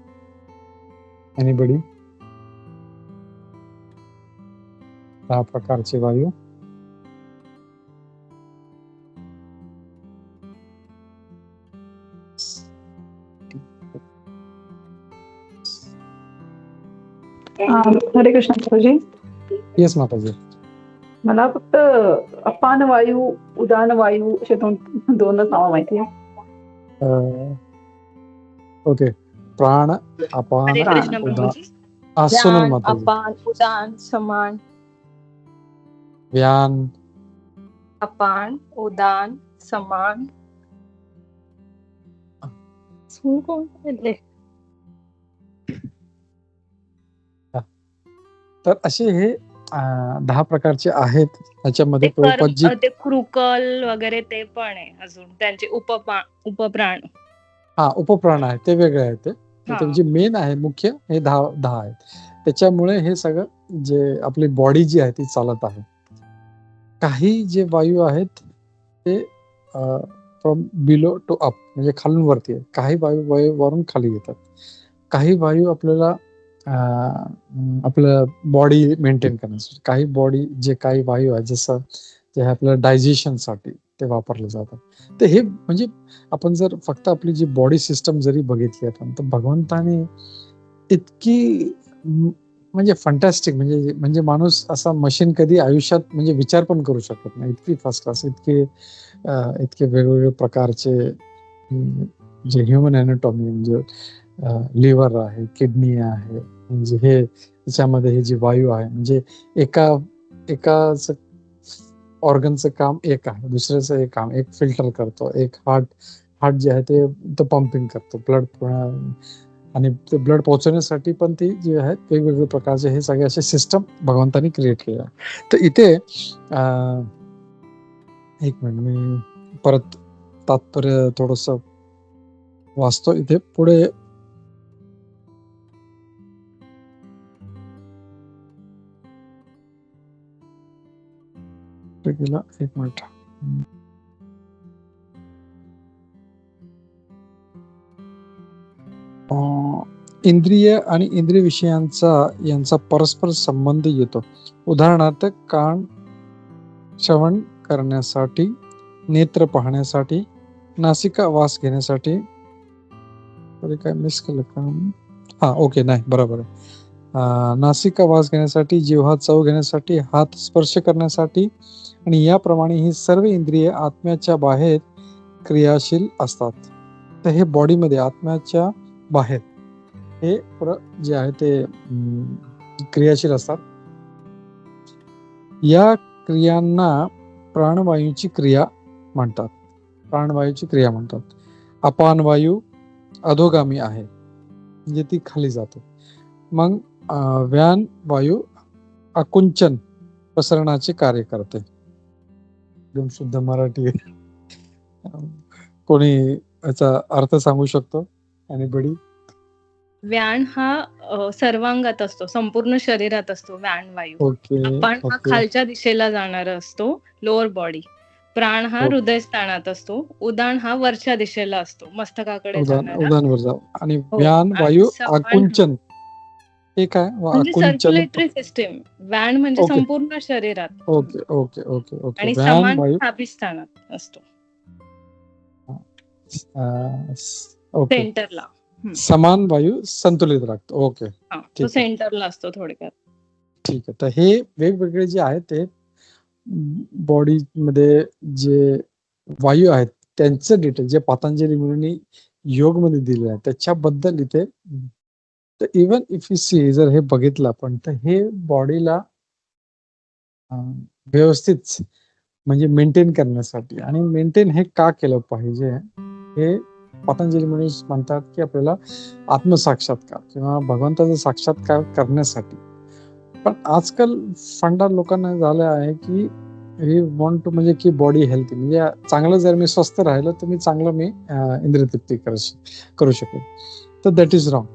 एनीबडी? 10 प्रकारचे वायू. हरे कृष्ण प्रभूजी. येस माताजी. मला फक्त अपान वायू, उदान वायू असे दोनच नावं माहिती आहे. ओके. प्राण, अपान, हरे कृष्ण उदान. प्रभूजी. सोनल व्यान, माताजी. अपान, उदान, समान. व्यान, अपान, उदान, समान. कोण बोलले? तर असे हे 10 प्रकारचे आहेत. त्याच्यामध्ये प्रभुपादजी ते क्रुकल वगैरे ते पण आहे अजून त्यांचे उपप्राण. उपप्राण आहे ते वेगळे आहे. ते जे मेन आहे मुख्य हे 10 आहेत. त्याच्यामुळे हे सगळं जे आपली बॉडी जी आहे ती चालत आहे. काही जे वायू आहेत ते फ्रॉम बिलो टू अप म्हणजे खालून वरती आहे. काही वायू वरून खाली येतात. काही वायू आपल्याला आपलं बॉडी मेंटेन करण्यासाठी, काही बॉडी जे काही वायू आहे जसं ते आपल्या डायजेशनसाठी ते वापरले जातात. तर हे म्हणजे आपण जर फक्त आपली जी बॉडी सिस्टम जरी बघितली आपण तर भगवंताने इतकी म्हणजे फंटॅस्टिक म्हणजे माणूस असा मशीन कधी आयुष्यात म्हणजे विचार पण करू शकत नाही. इतकी फर्स्ट क्लास, इतके वेगवेगळे प्रकारचे जे ह्युमन एनाटॉमी म्हणजे लिव्हर आहे, किडनी आहे, म्हणजे हे त्याच्यामध्ये हे जे वायू आहे म्हणजे एकाच ऑर्गनचं काम एक आहे, दुसऱ्याचं एक काम, एक फिल्टर करतो, एक हार्ट जे आहे ते पंपिंग करतो ब्लड आणि ते ब्लड पोहोचवण्यासाठी पण ती जे आहेत वेगवेगळे प्रकारचे हे सगळे असे सिस्टम भगवंतानी क्रिएट केले आहे. तर इथे एक मिनिट मी परत तात्पर्य थोडस वाचतो इथे पुढे. एक मिनिट. इंद्रिय आणि इंद्रिय विषयांचा यांचा परस्पर संबंध येतो. उदाहरणार्थ कान श्रवण करण्यासाठी, नेत्र पाहण्यासाठी, नासिका वास घेण्यासाठी. काय मिस केलं का? ओके, नाही बरोबर आहे. नासिका वास घेण्यासाठी, जिव्हा चव घेण्यासाठी, हात स्पर्श करण्यासाठी आणि याप्रमाणे ही सर्व इंद्रिये आत्म्याच्या बाहेर क्रियाशील असतात. तर हे बॉडीमध्ये आत्म्याच्या बाहेर हे जे आहे ते क्रियाशील असतात. या क्रियांना प्राणवायूची क्रिया म्हणतात. अपान वायू अधोगामी आहे म्हणजे ती खाली जाते. मग व्यान वायू आकुंचन पसरण्याचे कार्य करते. एकदम शुद्ध मराठी. कोणी याचा अर्थ सांगू शकतो? एनीबडी? व्यान हा सर्वांगात असतो, संपूर्ण शरीरात असतो व्यान वायू. ओके. अपान हा खालच्या दिशेला जाणारा असतो, लोअर बॉडी. प्राण हा हृदयस्थानात असतो. उदान हा वरच्या दिशेला असतो, मस्तकाकडे जाणारा. उदानवर जाऊ. आणि व्यान वायू आकुंचन हे काय? म्हणजे सर्क्युलेटरी सिस्टीम. व्यान म्हणजे संपूर्ण शरीरात. Okay okay okay okay. आणि व्यान समान वायू नाभिस्थानात असतो, ओके. सेंटरला. समान वायू संतुलित राखतो. ओके, तो सेंटरला असतो थोडक्यात. ठीक आहे. तर हे वेगवेगळे जे आहेत ते बॉडीमध्ये जे वायू आहेत त्यांचं डिटेल जे पतंजली मुनींनी योग मध्ये दिलेलं आहे त्याच्याबद्दल इथे. तर इवन इफ यू सी जर हे बघितलं आपण तर हे बॉडीला व्यवस्थित म्हणजे मेंटेन करण्यासाठी आणि मेंटेन हे का केलं पाहिजे हे पतंजली मुनी म्हणतात की आपल्याला आत्मसाक्षात्कार किंवा भगवंताचा साक्षात्कार करण्यासाठी. पण आजकाल फंडा लोकांना झालं आहे की वी वॉन्ट टू म्हणजे की बॉडी हेल्थी म्हणजे चांगलं जर मी स्वस्थ राहिलं तर मी चांगलं मी इंद्रियतृप्ती करू शकेल. तर दॅट इज रॉंग.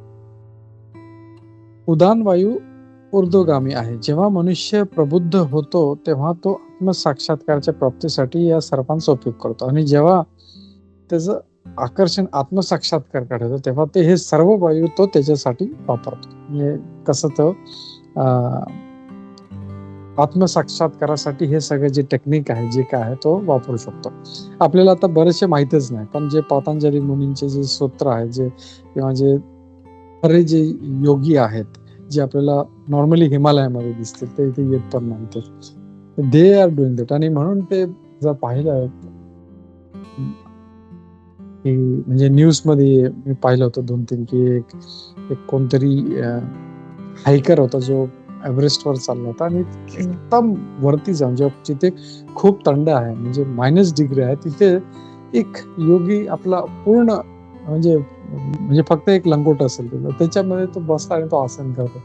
उदान वायू ऊर्ध्वगामी आहे. जेव्हा मनुष्य प्रबुद्ध होतो तेव्हा तो आत्मसाक्षात्काराच्या प्राप्तीसाठी या सर्वांचा उपयोग करतो आणि जेव्हा त्याचं आकर्षण आत्मसाक्षात्कार होतं तेव्हा ते हे सर्व वायू तो त्याच्यासाठी वापरतो. म्हणजे कसं तो आत्मसाक्षात्कारासाठी हे सगळे जे टेक्निक आहे जे काय आहे तो वापरू शकतो. आपल्याला आता बरेचसे माहितच नाही पण जे पतंजली मुनींचे जे सूत्र आहेत जे किंवा जे खरे जे योगी आहेत जे आपल्याला नॉर्मली हिमालयामध्ये दिसतील ते इथे येत पण नाही. They are doing that. आणि म्हणून ते जर पाहिलं की म्हणजे न्यूज मध्ये मी पाहिलं होतं 2-3 की एक कोणतरी हायकर होता जो एव्हरेस्ट वर चालला होता आणि एकदम वरती जाऊन जिथे खूप थंड आहे म्हणजे -डिग्री आहे तिथे एक योगी आपला पूर्ण म्हणजे फक्त एक लंगोट असेल त्याच्यामध्ये तो बसला आणि तो आसन करतो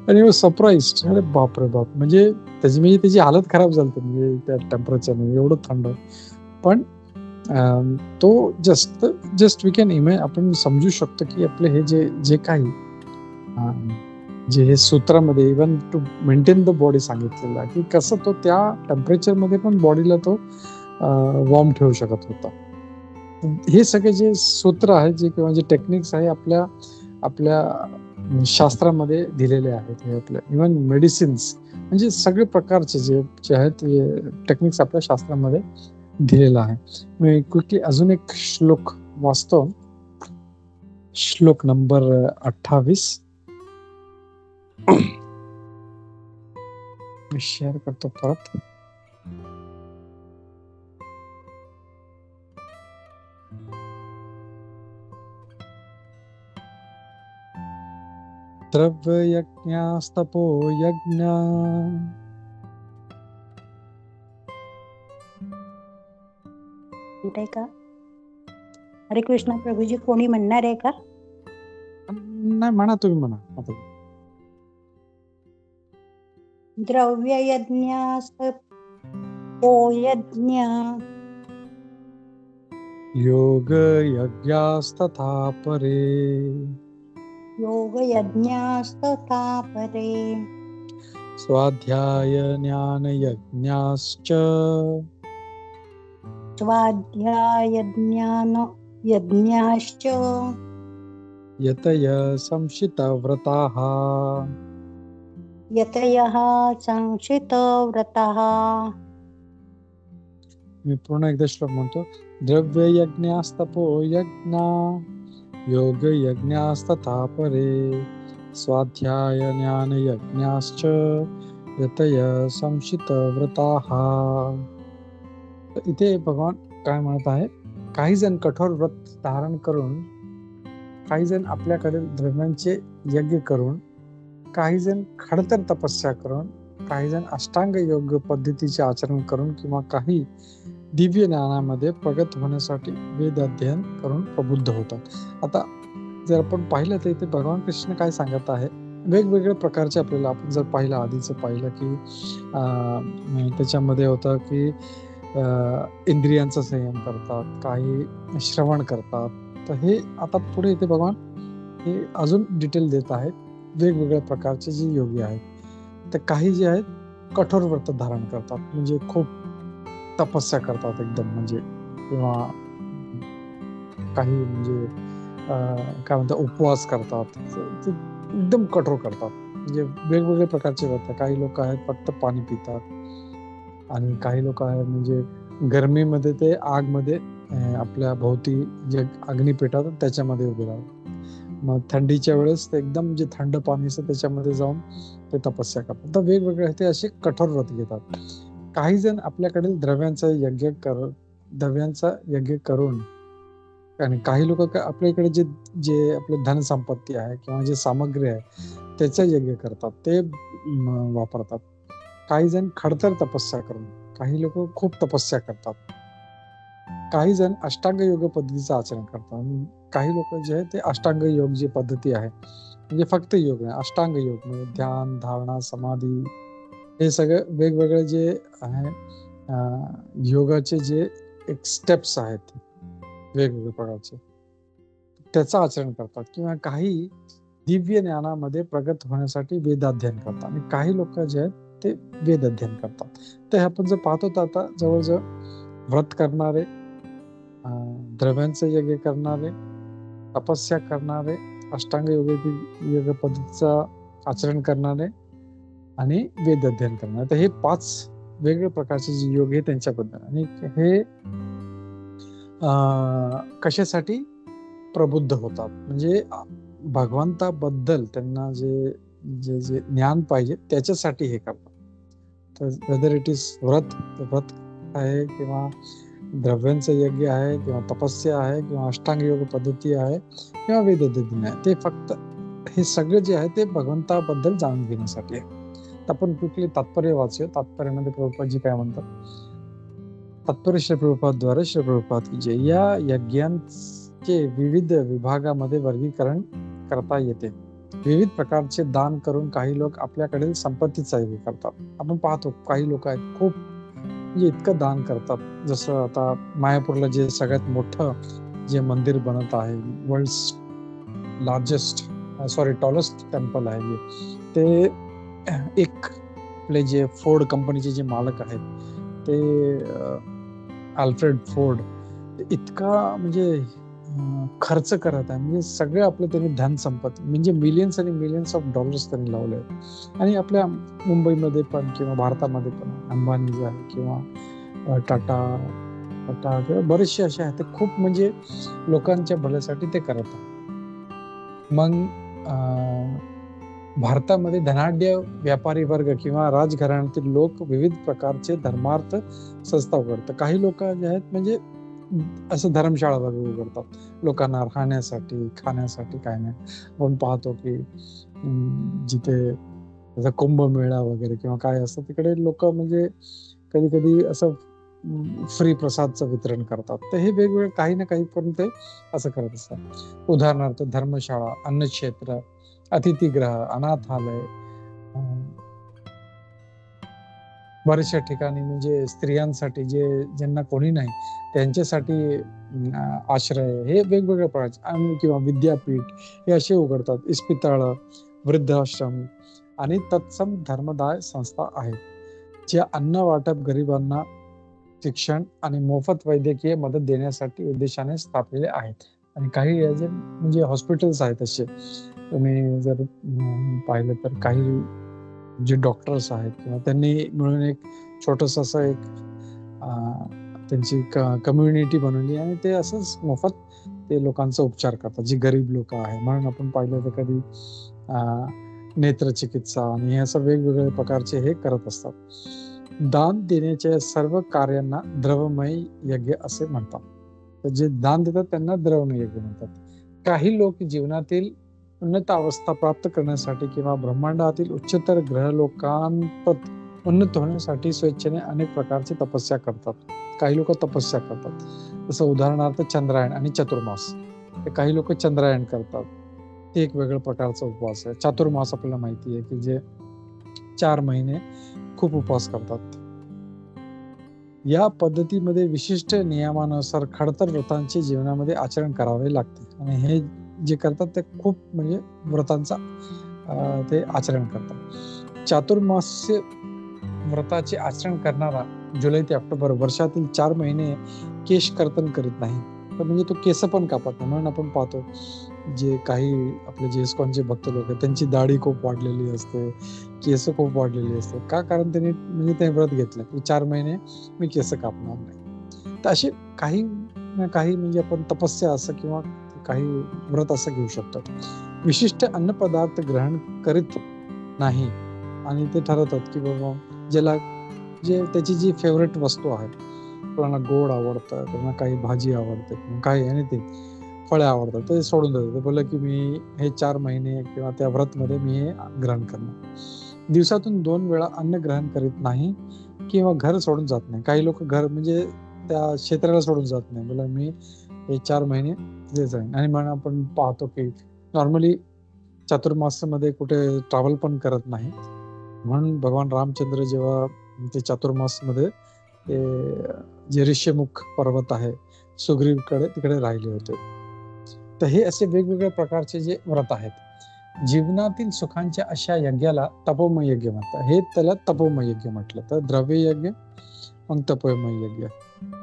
आणि सरप्राईज्ड. अरे बापरे बाप. म्हणजे त्याची हालत खराब झाली म्हणजे त्या टेम्परेचर मध्ये एवढं थंड. पण तो जस्ट वी कॅन इमॅजिन आपण समजू शकतो की आपले हे जे काही जे हे सूत्रामध्ये even to maintain the body सांगितलेलं आहे की कसं तो त्या टेम्परेचर मध्ये पण बॉडीला तो वॉर्म ठेवू शकत होता. हे सगळे जे सूत्र आहेत जे किंवा जे टेक्निक्स आहे आपल्या शास्त्रामध्ये दिलेले आहेत. हे आपल्या इव्हन मेडिसिन्स म्हणजे सगळे प्रकारचे जे आहेत टेक्निक्स आपल्या शास्त्रामध्ये दिलेला आहे. मी क्विकली अजून एक श्लोक वाचतो. श्लोक नंबर 28 मी शेअर करतो परत. द्रव्य यज्ञास्तपो यज्ञ का हरे कृष्ण प्रभूजी कोणी म्हणणार आहे का? नाही म्हणा तुम्ही म्हणा. द्रव्य यज्ञास्तपो यज्ञ योग यज्ञास्तथा परे योग यज्ञास्तथा परे स्वाध्याय ज्ञान यज्ञाश्च स्वाध्याय ज्ञान यज्ञाश्च यतय संशितव्रताः यतयः संशितव्रताः. मी पूर्ण एकदा श्लोक म्हणतो. द्रव्य यज्ञास्तपो यज्ञ योग यज्ञास्तथा परे स्वाध्याय ज्ञान यज्ञाश्च यतय संशितव्रताः. इथे भगवान काय म्हणत आहे, काही जण कठोर व्रत धारण करून, काही जण आपल्याकडे द्रव्यांचे यज्ञ करून, काही जण खडतर तपस्या करून, काही जण अष्टांग योग पद्धतीचे आचरण करून किंवा काही दिव्य ज्ञानामध्ये प्रगत होण्यासाठी वेद अध्ययन करून प्रबुद्ध होतात. आता जर आपण पाहिलं तर इथे भगवान कृष्ण काय सांगत आहे, वेगवेगळ्या प्रकारचे आपल्याला आपण जर पाहिलं आधीचं पाहिलं की त्याच्यामध्ये होतं की इंद्रियांचा संयम करतात, काही श्रवण करतात. तर हे आता पुढे इथे भगवान हे अजून डिटेल देत आहेत. वेगवेगळ्या प्रकारचे जे योगी आहेत तर काही जे आहेत कठोर व्रत धारण करतात म्हणजे खूप तपस्या करतात एकदम म्हणजे, किंवा काही म्हणजे काय म्हणतात उपवास करतात, ते एकदम कठोर करतात. म्हणजे वेगवेगळ्या प्रकारचे व्रत. काही लोक आहेत फक्त पाणी पितात आणि काही लोक आहेत म्हणजे गरमीमध्ये ते आगमध्ये आपल्या भोवती जे अग्नी पेटतात त्याच्यामध्ये उभे राहतात. मग थंडीच्या वेळेस ते एकदम जे थंड पाणी असतं त्याच्यामध्ये जाऊन ते तपस्या करतात. तर वेगवेगळे ते असे कठोर व्रत घेतात. काही जण आपल्याकडील द्रव्यांचा यज्ञ करून, आणि काही लोक आपल्याकडे जे जे आपले धनसंपत्ती आहे किंवा जे सामग्री आहे त्याचा यज्ञ करतात, ते वापरतात. काही जण खडतर तपस्या करून, काही लोक खूप तपस्या करतात. काही जण अष्टांग योग पद्धतीचं आचरण करतात. आणि काही लोक जे आहे ते अष्टांग योग जी पद्धती आहे, म्हणजे फक्त योग नाही, अष्टांग योग म्हणजे ध्यान, धारणा, समाधी, हे सगळे वेगवेगळे जे आहे योगाचे जे एक स्टेप्स आहेत वेगवेगळ्या प्रकारचे, त्याचं आचरण करतात. किंवा काही दिव्य ज्ञानामध्ये प्रगत होण्यासाठी वेदाध्ययन करतात. आणि काही लोक जे आहेत ते वेद अध्ययन करतात. तर आपण जर पाहतो तर आता जवळजवळ व्रत करणारे, द्रव्यांचं यज्ञ करणारे, तपस्या करणारे, अष्टांग योग पद्धतीचं आचरण करणारे आणि वेद अध्ययन करणारे, तर हे 5 वेगवेगळ्या प्रकारचे जे योग आहे त्यांच्याबद्दल. आणि हे कशासाठी प्रबुद्ध होतात, म्हणजे भगवंताबद्दल त्यांना जे जे जे ज्ञान पाहिजे त्याच्यासाठी हे करतात. तर वेदर इट इज व्रत आहे, किंवा द्रव्यांचं यज्ञ आहे, किंवा तपस्या आहे, किंवा अष्टांग योग पद्धती आहे, किंवा वेद अध्ययन आहे, ते फक्त हे सगळं जे आहे ते भगवंताबद्दल जाणून घेण्यासाठी आहे. तर आपण कुठले तात्पर्य वाचूया. तात्पर्यामध्ये प्रभुपादजी काय म्हणतात. तात्पर्य श्री प्रभुपादद्वारे श्री प्रभुपाद की जय. या यज्ञांचे विविध विभागामध्ये वर्गीकरण करता येते. विविध प्रकारचे दान करून काही लोक आपल्याकडील संपत्तीचा यज्ञ करतात. आपण पाहतो काही लोक आहेत खूप म्हणजे इतकं दान करतात. जसं आता मायापूरला जे सगळ्यात मोठं जे मंदिर बनत आहे, टॉलेस्ट टेम्पल आहे, ते एक आपले जे फोर्ड कंपनीचे जे मालक आहेत ते अल्फ्रेड फोर्ड इतका म्हणजे खर्च करत आहे, म्हणजे सगळे आपलं त्यांनी धनसंपत्ती म्हणजे मिलियन्स आणि मिलियन्स ऑफ डॉलर्स त्यांनी लावले. आणि आपल्या मुंबईमध्ये पण किंवा भारतामध्ये पण अंबानी जे आहे किंवा टाटा किंवा बरेचसे असे आहेत, ते खूप म्हणजे लोकांच्या भल्यासाठी ते करत आहेत. मग भारतामध्ये धनाढ्य व्यापारी वर्ग किंवा राजघराण्यातील लोक विविध प्रकारचे धर्मार्थ संस्था उघडतात. काही लोक जे आहेत म्हणजे असं धर्मशाळा वगैरे उघडतात लोकांना राहण्यासाठी, खाण्यासाठी. काय नाही, आपण पाहतो की जिथे कुंभमेळा वगैरे किंवा काय असतं तिकडे लोक म्हणजे कधी कधी असं फ्री प्रसादचं वितरण करतात. तर हे वेगवेगळे काही ना काही करून ते असं करत असतात. उदाहरणार्थ धर्मशाळा, अन्नक्षेत्र, अतिथीगृह, अनाथालय, बऱ्याचशा ठिकाणी म्हणजे स्त्रियांसाठी ज्यांना कोणी नाही त्यांच्यासाठी आश्रय, हे वेगवेगळ्या प्रकारचे, किंवा विद्यापीठ हे असे उघडतात. इस्पितळ, वृद्धाश्रम आणि तत्सम धर्मदाय संस्था आहेत ज्या अन्न वाटप, गरिबांना शिक्षण आणि मोफत वैद्यकीय मदत देण्यासाठी उद्देशाने स्थापलेले आहेत. आणि काही म्हणजे हॉस्पिटल्स आहेत असे, तुम्ही जर पाहिलं तर काही जे डॉक्टर्स आहेत किंवा त्यांनी मिळून एक छोटस असं एक त्यांची कम्युनिटी बनवली आणि ते असंच मोफत ते लोकांचा उपचार करतात जे गरीब लोक आहे. म्हणून आपण पाहिलं तर कधी नेत्रचिकित्सा आणि हे असं वेगवेगळ्या प्रकारचे हे करत असतात. दान देण्याच्या सर्व कार्यांना द्रवमय यज्ञ असे म्हणतात. तर जे दान देतात त्यांना द्रवमय यज्ञ म्हणतात. काही लोक जीवनातील उन्नत अवस्था प्राप्त करण्यासाठी किंवा ब्रह्मांडातील उच्चतर ग्रह लोकांत उन्नत होण्यासाठी स्वेच्छेने अनेक प्रकारची तपस्या करतात. काही लोक तपस्या करतात, जसं उदाहरणार्थ चंद्रायण आणि चतुर्मास. काही लोक चंद्रायण करतात, ते एक वेगळ्या प्रकारचा उपवास आहे. चातुर्मास आपल्याला माहिती आहे की जे 4 महिने खूप उपवास करतात. या पद्धतीमध्ये विशिष्ट नियमानुसार खडतर व्रतांचे जीवनामध्ये आचरण करावे लागते. आणि हे जे करतात ते खूप म्हणजे व्रतांचा ते आचरण करतात. चातुर्मास्य व्रताचे आचरण करणारा जुलै ते ऑक्टोबर वर्षातील 4 महिने केश कर्तन करीत नाही, तर म्हणजे तो केस पण कापत नाही. म्हणून आपण पाहतो जे काही आपले जे इस्कॉनचे भक्त लोक आहेत त्यांची दाढी खूप वाढलेली असते, केस खूप वाढलेली असते. का? कारण त्यांनी म्हणजे ते व्रत घेतलं की 4 महिने मी केस कापणार नाही. तर असे काही ना काही म्हणजे आपण तपस्या असं किंवा काही व्रत असं घेऊ शकतो. विशिष्ट अन्न पदार्थ ग्रहण करीत नाही आणि ते ठरवतात की बाबा ज्याला जे त्याची जी फेवरेट वस्तू आहे, कोणाला गोड आवडतं, कोणाला काही भाजी आवडते, काही एनिथिंग फळे आवडतात, ते सोडून देतात. ते बोललं की मी हे 4 महिने किंवा त्या व्रतमध्ये मी हे ग्रहण करणार. दिवसातून 2 वेळा अन्न ग्रहण करीत नाही किंवा घर सोडून जात नाही. काही लोक घर म्हणजे त्या क्षेत्राला सोडून जात नाही, बोला मी हे 4 महिने तिथे जाईन. आणि म्हणून आपण पाहतो की नॉर्मली चातुर्मासामध्ये कुठे ट्रॅव्हल पण करत नाही. म्हणून भगवान रामचंद्र जेव्हा ते चातुर्मासमध्ये ते जे ऋष्यमुख पर्वत आहे सुग्रीवकडे तिकडे राहिले होते. तर हे असे वेगवेगळ्या प्रकारचे जे व्रत आहेत. जीवनातील सुखांच्या अशा यज्ञाला तपोमय यज्ञ म्हणतात. हे त्याला तपोमय यज्ञ म्हटलं. तर द्रव्य यज्ञ मग तपोमय यज्ञ.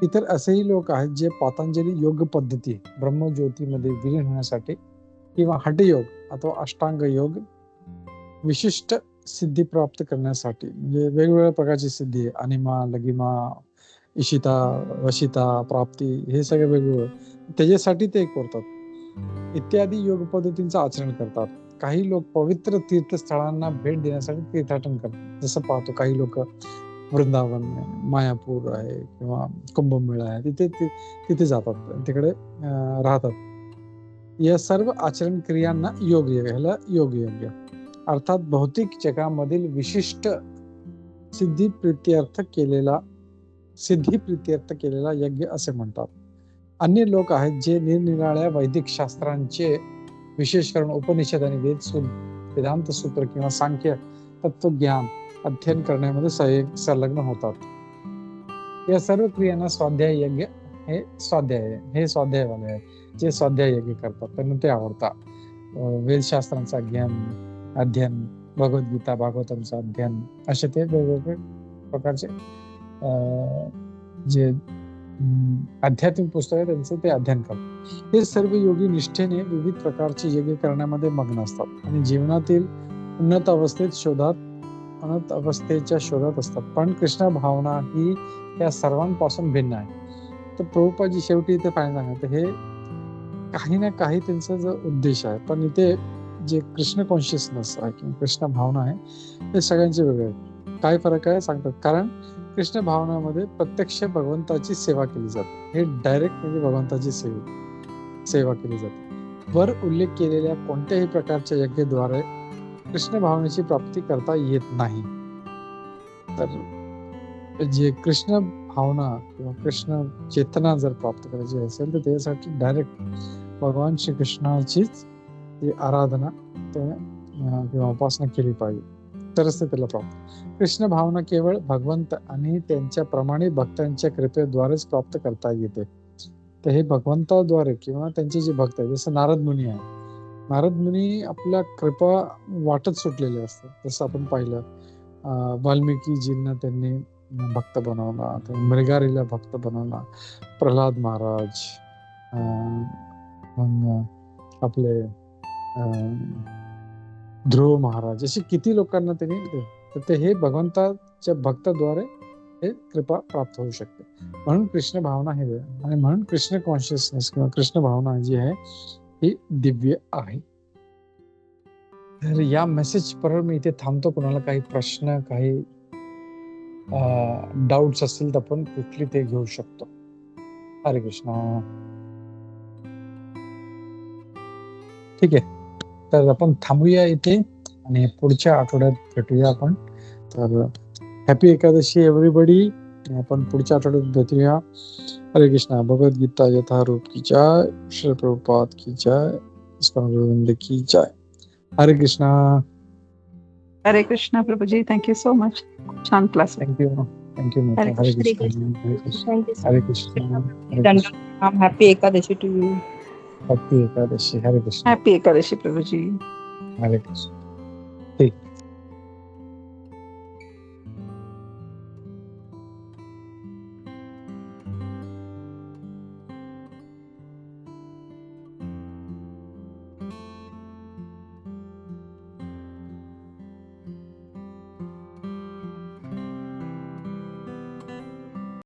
इतर असेही लोक आहेत जे पतंजली योग पद्धती ब्रह्मज्योतीमध्ये विलीन होण्यासाठी किंवा हठयोग अथवा अष्टांग योग विशिष्ट सिद्धी प्राप्त करण्यासाठी, म्हणजे वेगवेगळ्या प्रकारची सिद्धी आहे, अनिमा, लगिमा, इशिता, वशिता, प्राप्ती, हे सगळे वेगवेगळे त्याच्यासाठी ते करतात. इत्यादी योग पद्धतींचं आचरण करतात. काही लोक पवित्र तीर्थस्थळांना भेट देण्यासाठी तीर्थाटन करतात. जसं पाहतो काही लोक वृंदावन आहे, मायापूर आहे किंवा कुंभमेळा आहे, तिथे जातात, तिकडे राहतात. या सर्व आचरण क्रियांना योग ह्याला योग यज्ञ अर्थात भौतिक जगामधील विशिष्ट सिद्धी प्रित्यर्थ केलेला यज्ञ असे म्हणतात. अन्य लोक आहेत जे निरनिराळ्या वैदिक शास्त्रांचे विशेष करून उपनिषद आणि वेदांत सूत्र किंवा सांख्य तत्वज्ञान अध्ययन करण्यामध्ये संलग्न होतात. या सर्व क्रियांना स्वाध्याय यज्ञ हे स्वाध्यायवाले आहेत, जे स्वाध्याय यज्ञ करतात, त्यांना ते आवडतात. वेदशास्त्रांचा अध्ययन, भगवद्गीता, भागवतांचं अध्ययन, असे ते वेगवेगळे प्रकारचे जे आध्यात्मिक पुस्तक आहे त्यांचं ते अध्ययन करतात. हे सर्व योगी निष्ठेने विविध प्रकारचे यज्ञ करण्यामध्ये मग्न असतात आणि जीवनातील उन्नत अवस्थेच्या शोधात असतात. पण कृष्ण भावना ही या सर्वांपासून भिन्न आहे. तर प्रभुपादजी शेवटी इथे काय सांगतात, हे काही ना काही त्यांचा जो उद्देश आहे, पण इथे जे कृष्ण कॉन्शियसनेस आहे किंवा कृष्ण भावना आहे हे सगळ्यांचे वेगळे आहे. काय फरक आहे सांगतात. कारण कृष्ण भावनामध्ये प्रत्यक्ष भगवंताची सेवा केली जाते. हे डायरेक्ट म्हणजे भगवंताची सेवा केली जाते. वर उल्लेख केलेल्या कोणत्याही प्रकारच्या यज्ञद्वारे कृष्ण भावनेची प्राप्ती करता येत नाही. तर जे कृष्ण भावना किंवा कृष्ण चेतना जर प्राप्त करायची असेल तर त्यासाठी डायरेक्ट भगवान श्रीकृष्णाचीच आराधना किंवा उपासना केली पाहिजे, तरच ते त्याला प्राप्त. कृष्ण भावना केवळ भगवंत आणि त्यांच्या प्रमाणित भक्तांच्या कृपेद्वारेच प्राप्त करता येते. तर हे भगवंताद्वारे किंवा त्यांचे जे भक्त आहेत, जसं नारद मुनी आहे, नारद मुनी आपल्या कृपा वाटत सुटलेले असतात. जसं आपण पाहिलं वाल्मिकीजींना त्यांनी भक्त बनवला, मृगारीला भक्त बनवला, प्रल्हाद महाराज, आपले ध्रुव महाराज, असे किती लोकांना त्यांनी, तर हे भगवंताच्या भक्ताद्वारे हे कृपा प्राप्त होऊ शकते. म्हणून कृष्ण भावना हे आणि म्हणून कृष्ण कॉन्शियसनेस किंवा कृष्ण भावना जी आहे ही दिव्य आहे. तर या मेसेज बरोबर मी इथे थांबतो. कोणाला काही प्रश्न, काही डाऊट्स असतील तर आपण क्विकली ते घेऊ शकतो. हरे कृष्ण. ठीक आहे, तर आपण थांबूया इथे आणि पुढच्या आठवड्यात भेटूया आपण. तर हॅपी एकादशी एव्हरीबडी. आपण पुढच्या आठवड्यात भेटूया. हरे कृष्णा. भगवद्गीता यथारूप की जय. श्री प्रभुपाद की जय. इस्कॉन गोविंद की जय. हरे कृष्णा. हरे कृष्णा प्रभुजी, थँक्यू सो मच. छान class. Thank you. Hare Hare Krishna. Krishna. Thank you. Hare Krishna. दंडवत happy Ekadashi to you. Happy Ekadashi. Hare Krishna. Happy Ekadashi प्रभुजी. हरे कृष्ण. ठीक.